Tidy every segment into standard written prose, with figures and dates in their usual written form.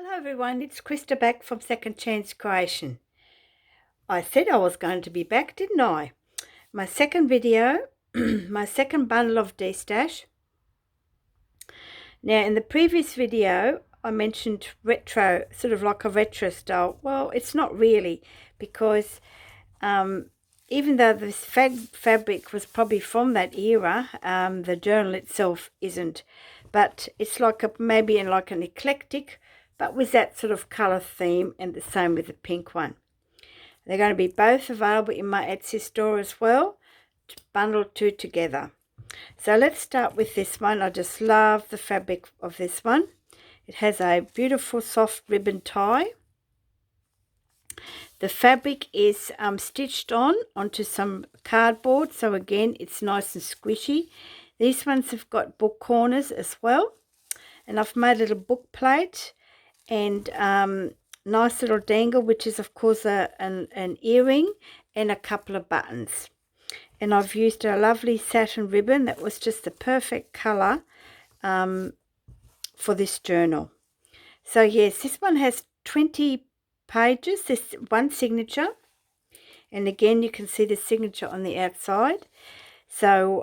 Hello everyone, it's Krista back from Second Chance Creation. I said I was going to be back, didn't I? My second video, my second bundle of D-Stash. Now in the previous video I mentioned retro, sort of like a retro style. Well, it's not really, because even though this fabric was probably from that era, the journal itself isn't. But it's like maybe in like an eclectic, but with that sort of colour theme, and the same with the pink one. They're going to be both available in my Etsy store as well, to bundle two together. So let's start with this one. I just love the fabric of this one. It has a beautiful soft ribbon tie. The fabric is stitched onto some cardboard, so again it's nice and squishy. These ones have got book corners as well, and I've made a little book plate and nice little dangle, which is of course an earring and a couple of buttons. And I've used a lovely satin ribbon that was just the perfect colour for this journal. So yes, this one has 20 pages, this one signature, and again you can see the signature on the outside. So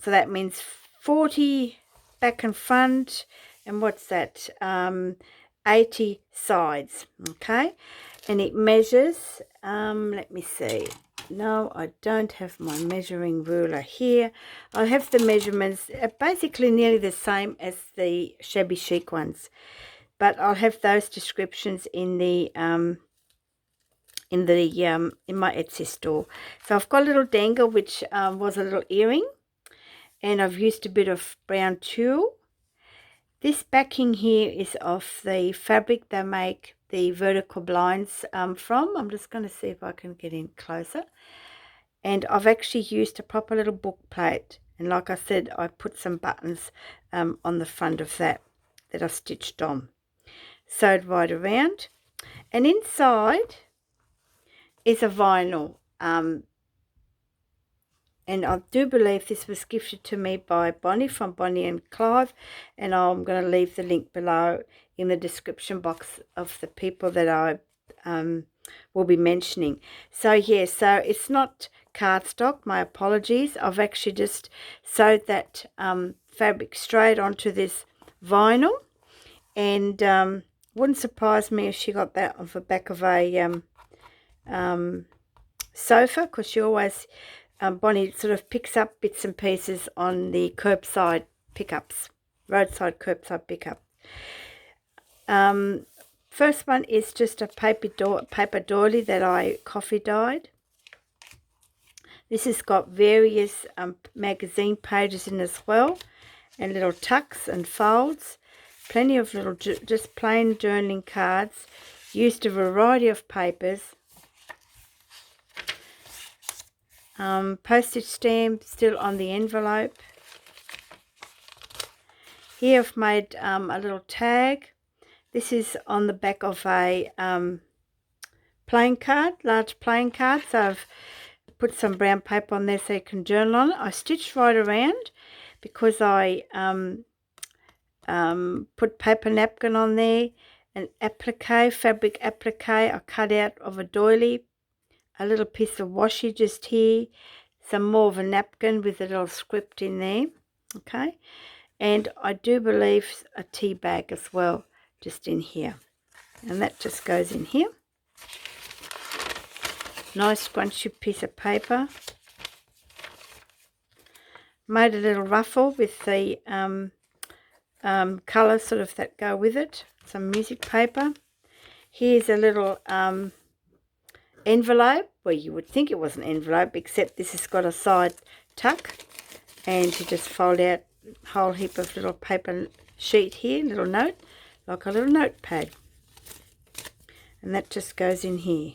so that means 40 back and front, and what's that, 80 sides. Okay, and it measures, let me see, no, I don't have my measuring ruler here. I have the measurements basically nearly the same as the shabby chic ones, but I'll have those descriptions in the in my Etsy store. So I've got a little dangle, which was a little earring, and I've used a bit of brown tulle. This backing here is of the fabric they make the vertical blinds from. I'm just going to see if I can get in closer. And I've actually used a proper little book plate, and like I said, I put some buttons on the front of that I've stitched on, sewed right around. And inside is a vinyl, and I do believe this was gifted to me by Bonnie from Bonnie and Clive, and I'm going to leave the link below in the description box of the people that I will be mentioning. So yeah, so it's not cardstock, my apologies. I've actually just sewed that fabric straight onto this vinyl, and wouldn't surprise me if she got that off the back of a sofa, because she always, Bonnie sort of picks up bits and pieces on the curbside pickups, roadside curbside pickup. First one is just a paper doily that I coffee dyed. This has got various magazine pages in as well, and little tucks and folds. Plenty of little just plain journaling cards. Used a variety of papers. Postage stamp still on the envelope. Here I've made a little tag. This is on the back of a playing card, large playing card. So I've put some brown paper on there so you can journal on it. I stitched right around because I put paper napkin on there, an applique, fabric applique I cut out of a doily, a little piece of washi just here, some more of a napkin with a little script in there, okay, and I do believe a tea bag as well just in here, and that just goes in here. Nice scrunchy piece of paper. Made a little ruffle with the colours sort of that go with it, some music paper. Here's a little envelope. Well, you would think it was an envelope, except this has got a side tuck, and you just fold out a whole heap of little paper sheet here, little note, like a little notepad, and that just goes in here.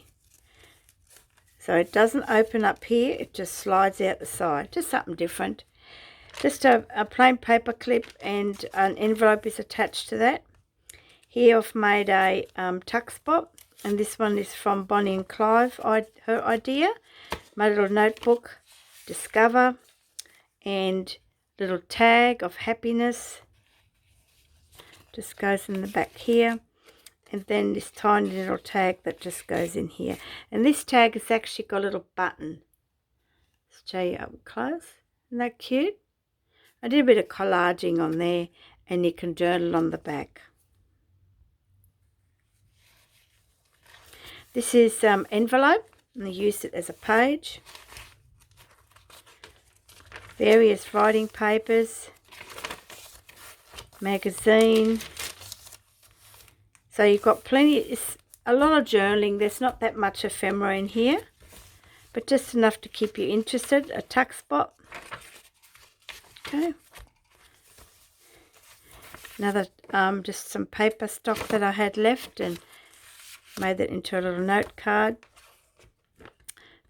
So it doesn't open up here, it just slides out the side, just something different. Just a plain paper clip, and an envelope is attached to that. Here I've made a tuck spot, and this one is from Bonnie and Clive, her idea. My little notebook, Discover, and little tag of happiness. just goes in the back here. And then this tiny little tag that just goes in here. And this tag has actually got a little button. Let's show you up close. Isn't that cute? I did a bit of collaging on there, and you can journal on the back. This is envelope, and I used it as a page. Various writing papers, magazine. So you've got plenty, it's a lot of journaling. There's not that much ephemera in here, but just enough to keep you interested. A tuck spot. Okay. Another, just some paper stock that I had left and made that into a little note card.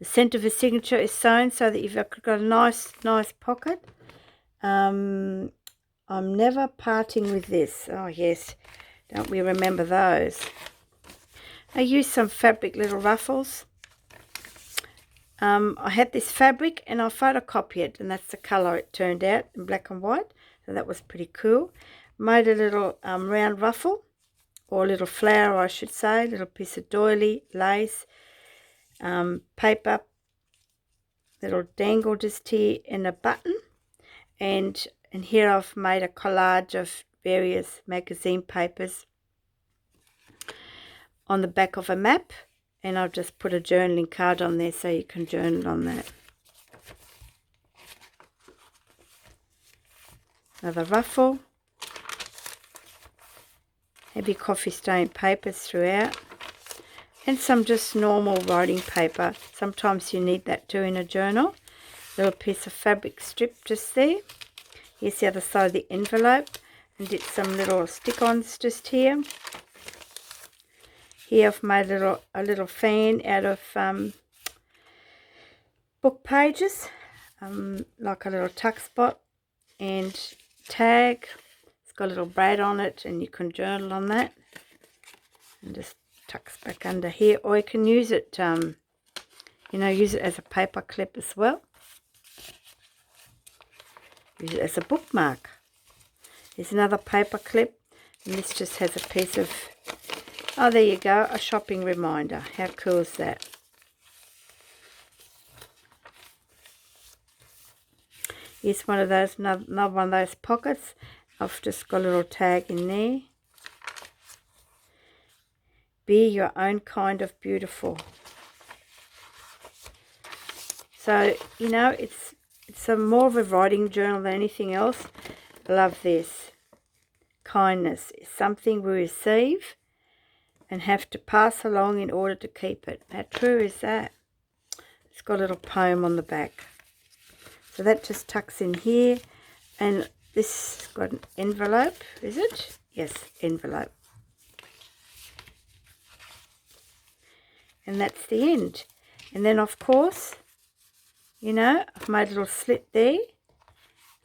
The centre of a signature is sewn so that you've got a nice pocket. I'm never parting with this. Oh yes, don't we remember those? I used some fabric little ruffles. I had this fabric and I photocopied it, and that's the colour it turned out in black and white. So that was pretty cool. Made a little round ruffle, or a little flower I should say, a little piece of doily, lace, paper, little dangle just here in a button. And here I've made a collage of various magazine papers on the back of a map, and I've just put a journaling card on there so you can journal on that. Another ruffle. Heavy coffee stain papers throughout. And some just normal writing paper. Sometimes you need that too in a journal. Little piece of fabric strip just there. Here's the other side of the envelope. And did some little stick-ons just here. Here I've made a little fan out of book pages. Like a little tuck spot and tag. It's got a little braid on it, and you can journal on that. And just tucks back under here, or you can use it, use it as a paper clip as well. Use it as a bookmark. Here's another paper clip, and this just has a piece of, oh, there you go, a shopping reminder. How cool is that? Here's one of those, another one of those pockets. I've just got a little tag in there. Be your own kind of beautiful. So, it's more of a writing journal than anything else. I love this. Kindness is something we receive and have to pass along in order to keep it. How true is that? It's got a little poem on the back. So that just tucks in here. And this has got an envelope, is it? Yes, envelope. And that's the end. And then, of course, I've made a little slit there.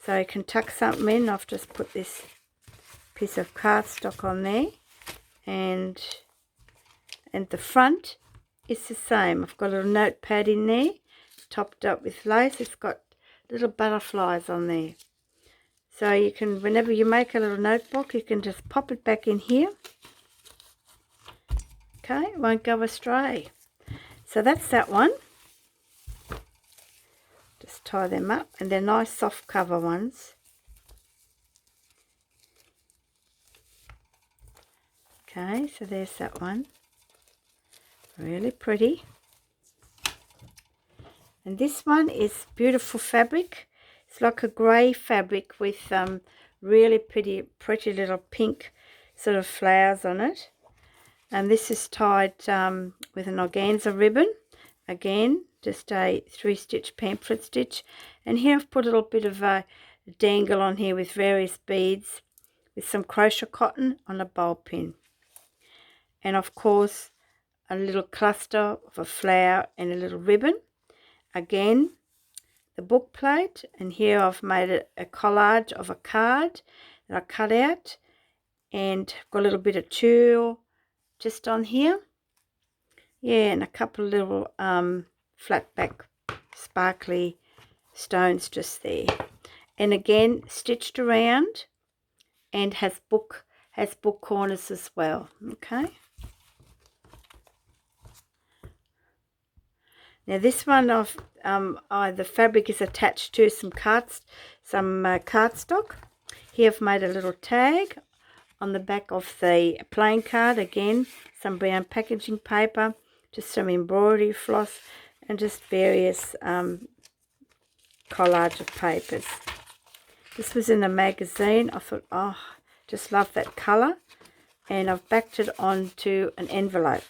So I can tuck something in. I've just put this piece of cardstock on there. And the front is the same. I've got a little notepad in there, topped up with lace. It's got little butterflies on there. So you can, whenever you make a little notebook, you can just pop it back in here. Okay, it won't go astray. So that's that one. Just tie them up, and they're nice soft cover ones. Okay, so there's that one. Really pretty. And this one is beautiful fabric. It's like a grey fabric with really pretty little pink sort of flowers on it. And this is tied with an organza ribbon. Again, just a 3-stitch pamphlet stitch. And here I've put a little bit of a dangle on here with various beads with some crochet cotton on a bowl pin. And of course, a little cluster of a flower and a little ribbon. Again, the book plate, and here I've made a collage of a card that I cut out, and got a little bit of tulle just on here. Yeah, and a couple of little flat back sparkly stones just there. And again, stitched around, and has has book corners as well. Okay. Now this one the fabric is attached to some cardstock. Here I've made a little tag on the back of the plain card. Again, some brown packaging paper, just some embroidery floss, and just various collage of papers. This was in a magazine. I thought, oh, just love that colour, and I've backed it onto an envelope.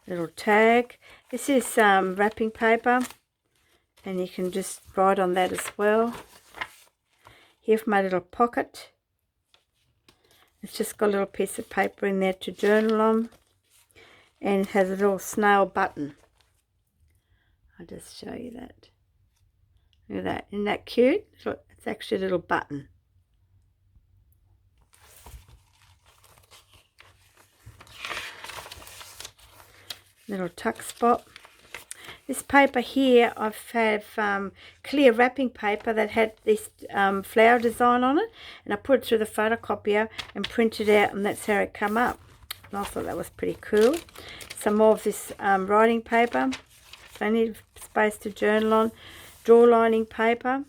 Little tag. This is wrapping paper, and you can just write on that as well. Here's my little pocket. It's just got a little piece of paper in there to journal on, and it has a little snail button. I'll just show you that. Look at that. Isn't that cute? It's actually a little button. Little tuck spot. This paper here, I have clear wrapping paper that had this flower design on it, and I put it through the photocopier and printed out, and that's how it come up. And I thought that was pretty cool. Some more of this writing paper, plenty of space to journal on, draw lining paper,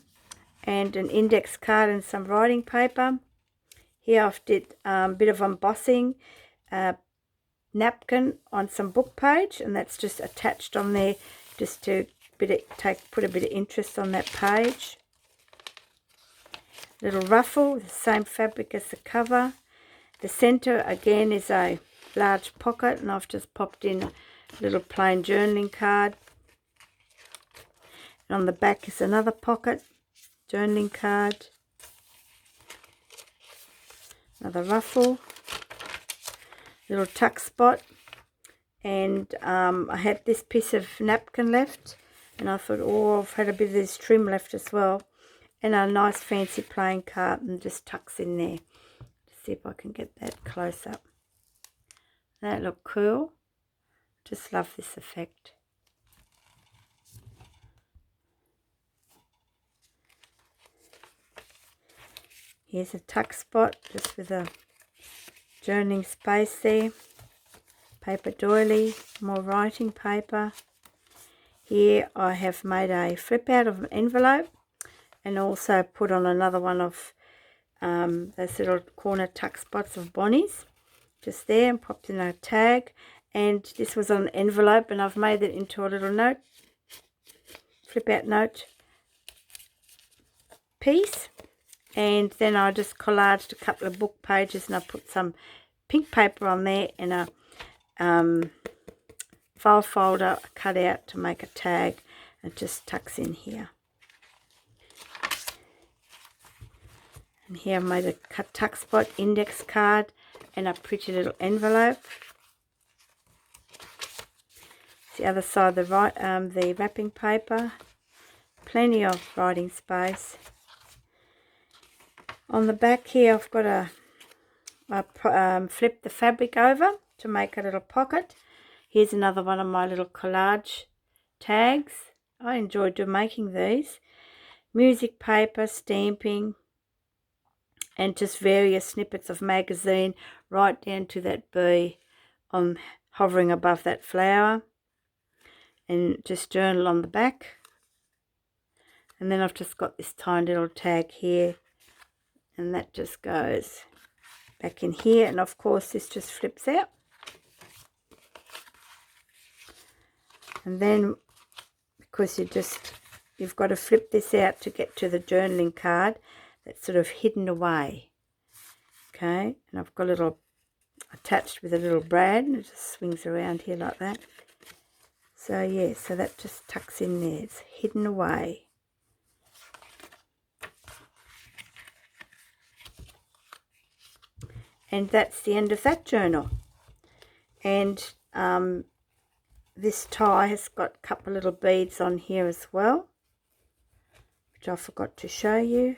and an index card and some writing paper. Here I've did a bit of embossing, napkin on some book page, and that's just attached on there just to put a bit of interest on that page. Little ruffle, the same fabric as the cover. The center again is a large pocket, and I've just popped in a little plain journaling card. And on the back is another pocket, journaling card, another ruffle, little tuck spot, and I had this piece of napkin left, and I thought, oh, I've had a bit of this trim left as well, and a nice fancy plain card, and just tucks in there. Let's see if I can get that close up. That look cool. Just love this effect. Here's a tuck spot just with a journaling space there. Paper doily, more writing paper. Here I have made a flip out of an envelope, and also put on another one of those little corner tuck spots of Bonnie's just there, and popped in a tag. And this was on an envelope, and I've made it into a little note, flip out note piece. And then I just collaged a couple of book pages, and I put some pink paper on there, and a file folder cut out to make a tag, and just tucks in here. And here I made a tuck spot, index card, and a pretty little envelope. The other side, the wrapping paper, plenty of writing space. On the back here, I've got flipped the fabric over to make a little pocket. Here's another one of my little collage tags. I enjoy making these. Music paper, stamping, and just various snippets of magazine, right down to that bee hovering above that flower. And just journal on the back. And then I've just got this tiny little tag here, and that just goes back in here, and of course this just flips out. And then, because you've got to flip this out to get to the journaling card that's sort of hidden away. Okay, and I've got a little attached with a little brad, and it just swings around here like that. So yeah, so that just tucks in there, it's hidden away. And that's the end of that journal. And this tie has got a couple of little beads on here as well, which I forgot to show you.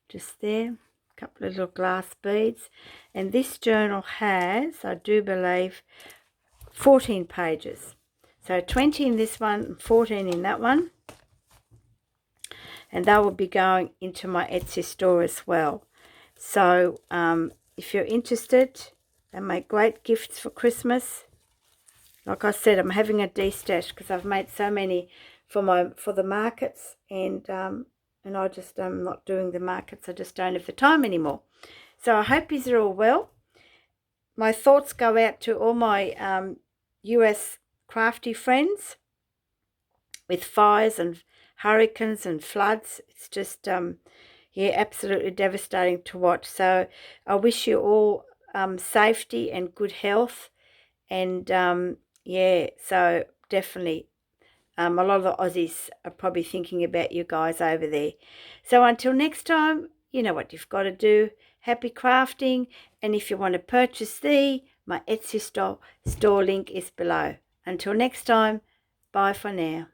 Just there, a couple of little glass beads. And this journal has, I do believe, 14 pages. So 20 in this one, 14 in that one. and they will be going into my Etsy store as well. So if you're interested, they make great gifts for Christmas. Like I said, I'm having a de-stash because I've made so many for the markets, and I just am not doing the markets. I just don't have the time anymore. So I hope you're all well. My thoughts go out to all my US crafty friends with fires and hurricanes and floods. It's just absolutely devastating to watch. So I wish you all safety and good health, and so definitely a lot of the Aussies are probably thinking about you guys over there. So until next time, you know what you've got to do. Happy crafting, and if you want to purchase my Etsy store link is below. Until next time, bye for now.